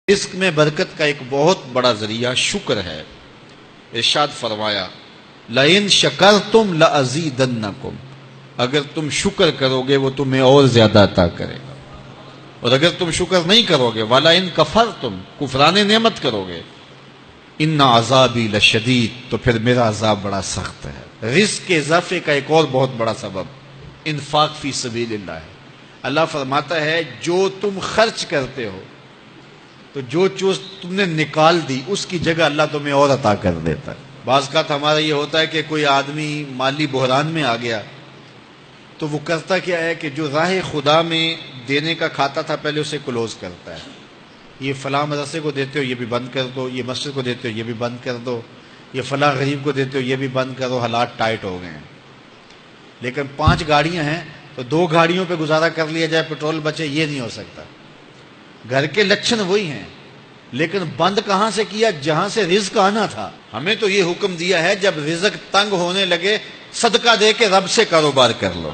رزق میں برکت کا ایک بہت بڑا ذریعہ شکر ہے۔ ارشاد فرمایا لَإِن شَكَرْتُمْ لَأَزِيدَنَّكُمْ، اگر تم شکر کرو گے وہ تمہیں اور زیادہ عطا کرے گا، اور اگر تم شکر نہیں کرو گے وَلَئِن كَفَرْتُمْ، کفران نعمت کرو گے، إِنَّ عَذَابِي لَشَدِيدٌ، تو پھر میرا عذاب بڑا سخت ہے۔ رزق کے اضافے کا ایک اور بہت بڑا سبب انفاق فی سبیل اللہ ہے۔ اللہ فرماتا ہے جو تم خرچ کرتے ہو تو جو چیز تم نے نکال دی اس کی جگہ اللہ تمہیں اور عطا کر دیتا ہے۔ بعض اوقات ہمارا یہ ہوتا ہے کہ کوئی آدمی مالی بحران میں آ گیا تو وہ کرتا کیا ہے کہ جو راہ خدا میں دینے کا کھاتا تھا پہلے اسے کلوز کرتا ہے، یہ فلاں مدرسے کو دیتے ہو یہ بھی بند کر دو، یہ مسجد کو دیتے ہو یہ بھی بند کر دو، یہ فلاں غریب کو دیتے ہو یہ بھی بند کرو، حالات ٹائٹ ہو گئے ہیں۔ لیکن 5 گاڑیاں ہیں تو 2 گاڑیوں پہ گزارا کر لیا جائے، پیٹرول بچے، یہ نہیں ہو سکتا۔ گھر کے لچھن وہی ہیں لیکن بند کہاں سے کیا؟ جہاں سے رزق آنا تھا۔ ہمیں تو یہ حکم دیا ہے جب رزق تنگ ہونے لگے صدقہ دے کے رب سے کاروبار کر لو،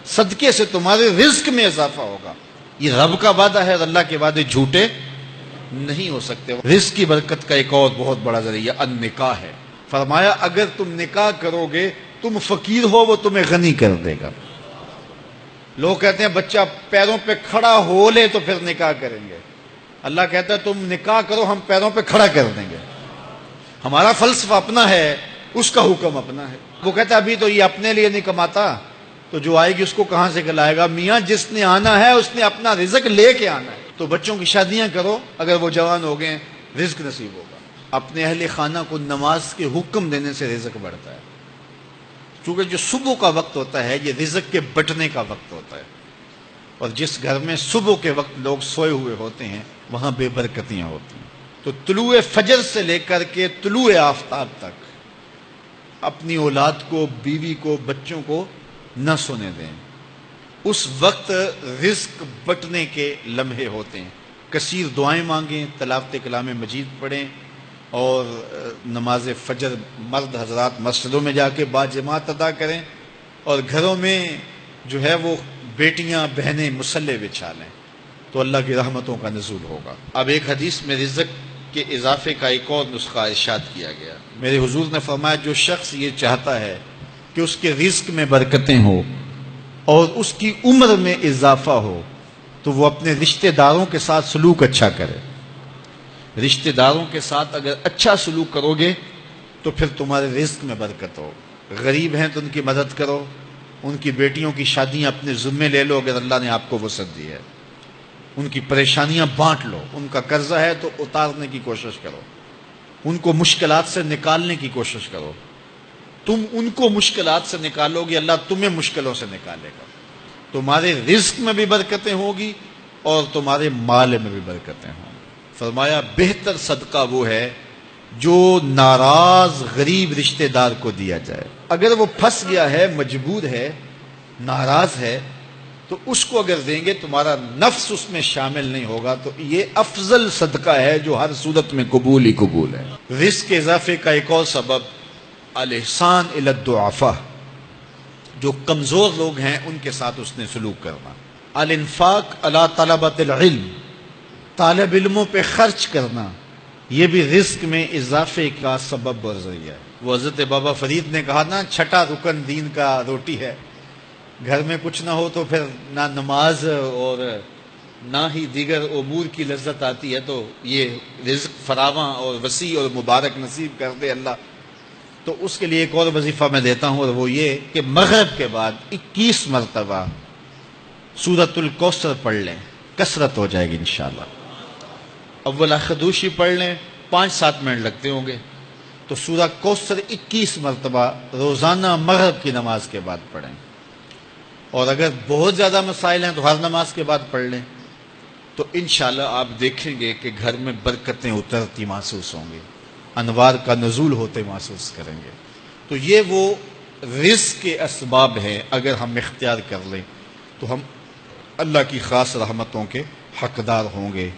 صدقے سے تمہارے رزق میں اضافہ ہوگا۔ یہ رب کا وعدہ ہے اور اللہ کے وعدے جھوٹے نہیں ہو سکتے۔ رزق کی برکت کا ایک اور بہت بڑا ذریعہ النکاح ہے۔ فرمایا اگر تم نکاح کرو گے تم فقیر ہو وہ تمہیں غنی کر دے گا۔ لوگ کہتے ہیں بچہ پیروں پہ کھڑا ہو لے تو پھر نکاح کریں گے، اللہ کہتا ہے تم نکاح کرو ہم پیروں پہ کھڑا کر دیں گے۔ ہمارا فلسفہ اپنا ہے، اس کا حکم اپنا ہے۔ وہ کہتا ہے ابھی تو یہ اپنے لیے نہیں کماتا تو جو آئے گی اس کو کہاں سے کھلائے گا؟ میاں جس نے آنا ہے اس نے اپنا رزق لے کے آنا ہے۔ تو بچوں کی شادیاں کرو، اگر وہ جوان ہو گئے رزق نصیب ہوگا۔ اپنے اہل خانہ کو نماز کے حکم دینے سے رزق بڑھتا ہے، کیونکہ جو صبح کا وقت ہوتا ہے یہ رزق کے بٹنے کا وقت ہوتا ہے، اور جس گھر میں صبح کے وقت لوگ سوئے ہوئے ہوتے ہیں وہاں بے برکتیاں ہوتی ہیں۔ تو طلوع فجر سے لے کر کے طلوع آفتاب تک اپنی اولاد کو، بیوی کو، بچوں کو نہ سونے دیں۔ اس وقت رزق بٹنے کے لمحے ہوتے ہیں۔ کثیر دعائیں مانگیں، تلاوت کلام مجید پڑھیں، اور نماز فجر مرد حضرات مسجدوں میں جا کے باجماعت ادا کریں، اور گھروں میں جو ہے وہ بیٹیاں بہنیں مصلے بچھا لیں تو اللہ کی رحمتوں کا نزول ہوگا۔ اب ایک حدیث میں رزق کے اضافے کا ایک اور نسخہ ارشاد کیا گیا۔ میرے حضور نے فرمایا جو شخص یہ چاہتا ہے کہ اس کے رزق میں برکتیں ہوں اور اس کی عمر میں اضافہ ہو تو وہ اپنے رشتہ داروں کے ساتھ سلوک اچھا کرے۔ رشتہ داروں کے ساتھ اگر اچھا سلوک کرو گے تو پھر تمہارے رزق میں برکت ہو۔ غریب ہیں تو ان کی مدد کرو، ان کی بیٹیوں کی شادیاں اپنے ذمے لے لو اگر اللہ نے آپ کو وسعت دی ہے، ان کی پریشانیاں بانٹ لو، ان کا قرضہ ہے تو اتارنے کی کوشش کرو، ان کو مشکلات سے نکالنے کی کوشش کرو۔ تم ان کو مشکلات سے نکالو گے اللہ تمہیں مشکلوں سے نکالے گا۔ تمہارے رزق میں بھی برکتیں ہوگی اور تمہارے مال میں بھی برکتیں ہوں گی۔ فرمایا بہتر صدقہ وہ ہے جو ناراض غریب رشتہ دار کو دیا جائے۔ اگر وہ پھنس گیا ہے، مجبور ہے، ناراض ہے، تو اس کو اگر دیں گے تمہارا نفس اس میں شامل نہیں ہوگا، تو یہ افضل صدقہ ہے جو ہر صورت میں قبول ہی قبول ہے۔ رزق کے اضافے کا ایک اور سبب الاحسان الی الضعفاء، جو کمزور لوگ ہیں ان کے ساتھ اس نے سلوک کرنا۔ الانفاق علی طلبۃ العلم، طالب علموں پہ خرچ کرنا، یہ بھی رزق میں اضافے کا سبب اور ذریعہ ہے۔ وہ حضرت بابا فرید نے کہا نا 6واں رکن دین کا روٹی ہے۔ گھر میں کچھ نہ ہو تو پھر نہ نماز اور نہ ہی دیگر امور کی لذت آتی ہے، تو یہ رزق فراواں اور وسیع اور مبارک نصیب کر دے اللہ۔ تو اس کے لیے ایک اور وظیفہ میں دیتا ہوں، اور وہ یہ کہ مغرب کے بعد 21 مرتبہ سورۃ الکوثر پڑھ لیں، کثرت ہو جائے گی انشاءاللہ۔ اول خدوشی پڑھ لیں، 5-7 منٹ لگتے ہوں گے، تو سورہ کوثر 21 مرتبہ روزانہ مغرب کی نماز کے بعد پڑھیں، اور اگر بہت زیادہ مسائل ہیں تو ہر نماز کے بعد پڑھ لیں، تو انشاءاللہ آپ دیکھیں گے کہ گھر میں برکتیں اترتی محسوس ہوں گی، انوار کا نزول ہوتے محسوس کریں گے۔ تو یہ وہ رزق کے اسباب ہیں، اگر ہم اختیار کر لیں تو ہم اللہ کی خاص رحمتوں کے حقدار ہوں گے۔